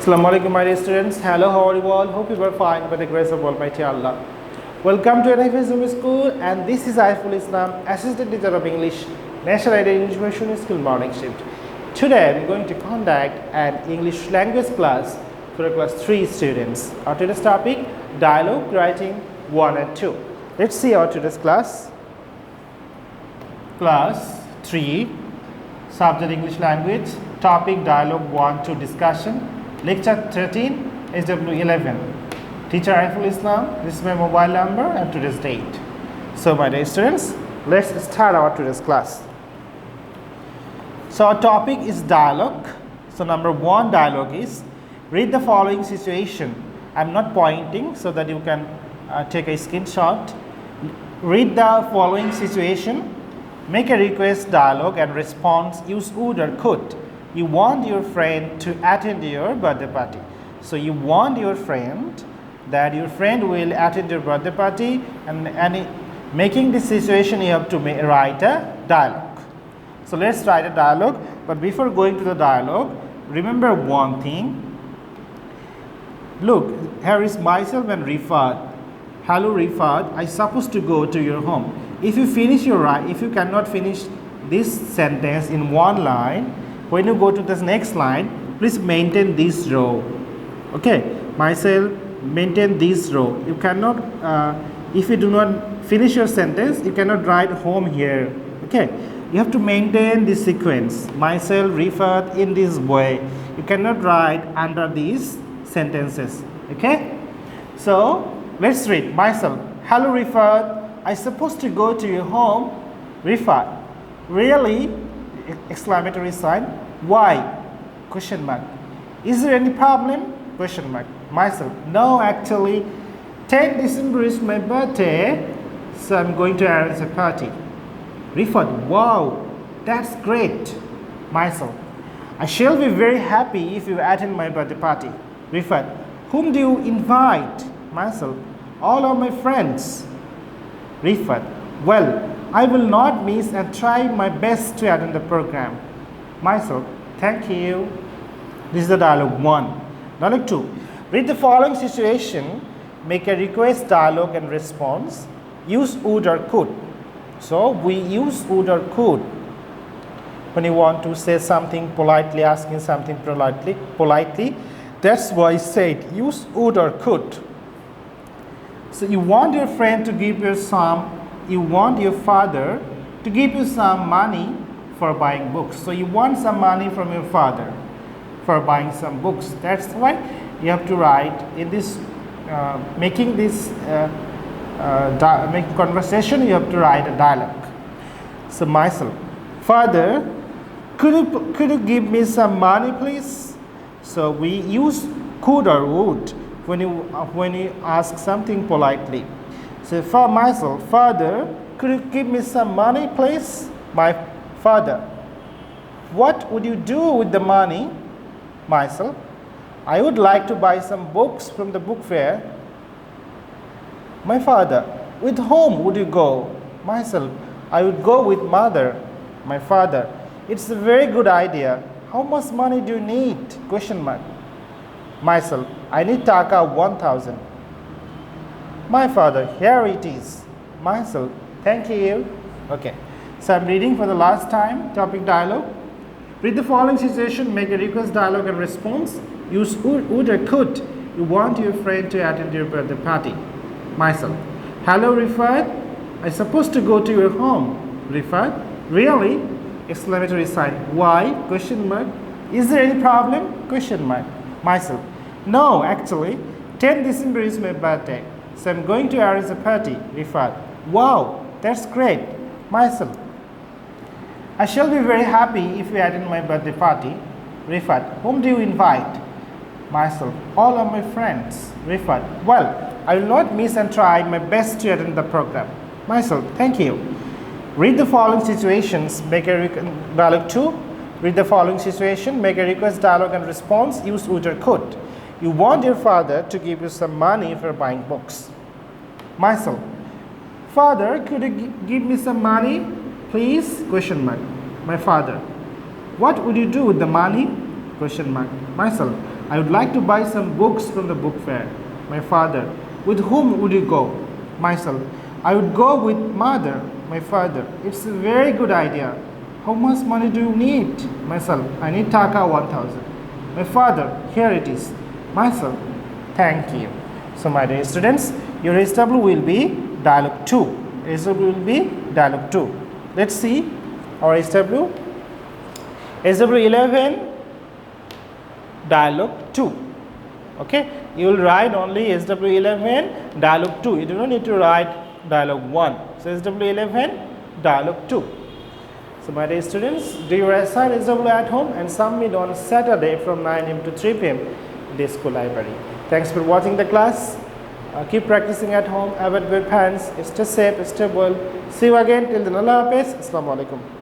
Assalamu alaikum, my dear students. Hello, how are you all? Hope you are fine by the grace of Almighty Allah. Welcome to Ariful School, and this is Ariful Islam, Assistant Teacher of English, National Identity Information School Morning Shift. Today, I am going to conduct an English language class for class 3 students. Our today's topic, Dialogue Writing 1 and 2. Let's see our today's class. Class 3, Subject English Language, Topic Dialogue 1-2 Discussion. Lecture 13, SW11. Teacher Ariful Islam, this is my mobile number and today's date. So my dear students, let's start our today's class. So our topic is dialogue. So number 1 dialogue is, read the following situation. I'm not pointing so that you can take a screenshot. Read the following situation. Make a request, dialogue and response. Use would or could. You want your friend to attend your birthday party. So you want your friend that your friend will attend your birthday party, and making this situation you have to write a dialogue. So let's write a dialogue, but before going to the dialogue, remember one thing. Look, here is myself and Rifat. Hello Rifat, I supposed to go to your home. If you cannot finish this sentence in one line, when you go to the next line, please maintain this row. Okay, myself, maintain this row. You cannot, if you do not finish your sentence, you cannot write home here. Okay, you have to maintain this sequence. Myself, Rifat, in this way. You cannot write under these sentences. Okay, so let's read. Myself, hello Rifat, I supposed to go to your home. Rifat, really? Exclamatory sign. Why? Question mark. Is there any problem? Question mark. Myself, no, actually 10 December is my birthday, so I'm going to arrange a party. Rifat, wow, that's great. Myself, I shall be very happy if you attend my birthday party. Rifat, whom do you invite? Myself, all of my friends. Rifat, well, I will not miss and try my best to attend the program. Myself, thank you. This is the dialogue 1. Dialogue 2. Read the following situation. Make a request, dialogue and response. Use would or could. So we use would or could when you want to say something politely, asking something politely. That's why I said use would or could. So you want your friend to give you you want your father to give you some money for buying books. So you want some money from your father for buying some books. That's why you have to write in this, making conversation, you have to write a dialogue. So myself, father, could you give me some money please? So we use could or would when you ask something politely. So for myself, father, could you give me some money please? My father, what would you do with the money? Myself, I would like to buy some books from the book fair. My father, with whom would you go? Myself, I would go with mother. My father, it's a very good idea. How much money do you need? Question mark. Myself, I need taka 1,000. My father, here it is. Myself, thank you. Okay, so I'm reading for the last time. Topic dialogue. Read the following situation. Make a request, dialogue and response. Use would or could. You want your friend to attend your birthday party. Myself, hello Rifat, I supposed to go to your home. Rifat, really? Exclamatory sign. Why? Question mark. Is there any problem? Question mark. Myself, no, actually 10 December is my birthday, so I'm going to arrange a party. Rifat, wow, that's great. Myself, I shall be very happy if you attend my birthday party. Rifat, whom do you invite? Myself, all of my friends. Rifat, well, I will not miss and try my best to attend the program. Myself, thank you. Read the following situations. Make a dialogue 2. Read the following situation. Make a request, dialogue and response. Use would or could. You want your father to give you some money for buying books. Myself, father, could you give me some money please? Question mark. My father, what would you do with the money? Question mark. Myself, I would like to buy some books from the book fair. My father. With whom would you go? Myself. I would go with mother. My father. It's a very good idea. How much money do you need? Myself. I need taka 1000. My father. Here it is. Myself. Thank you. So my dear students, your SW will be dialogue 2. SW will be dialogue 2. Let's see our SW. SW 11 dialogue 2. Okay, you will write only SW 11 dialogue 2. You do not need to write dialogue 1. So SW 11 dialogue 2. So my dear students, do your assignment SW at home and submit on Saturday from 9 am to 3 pm in the school library. Thanks for watching the class. Keep practicing at home. Have a good parents. Stay safe, stay well. See you again. Till then, Allah Hafiz. Assalamu alaikum.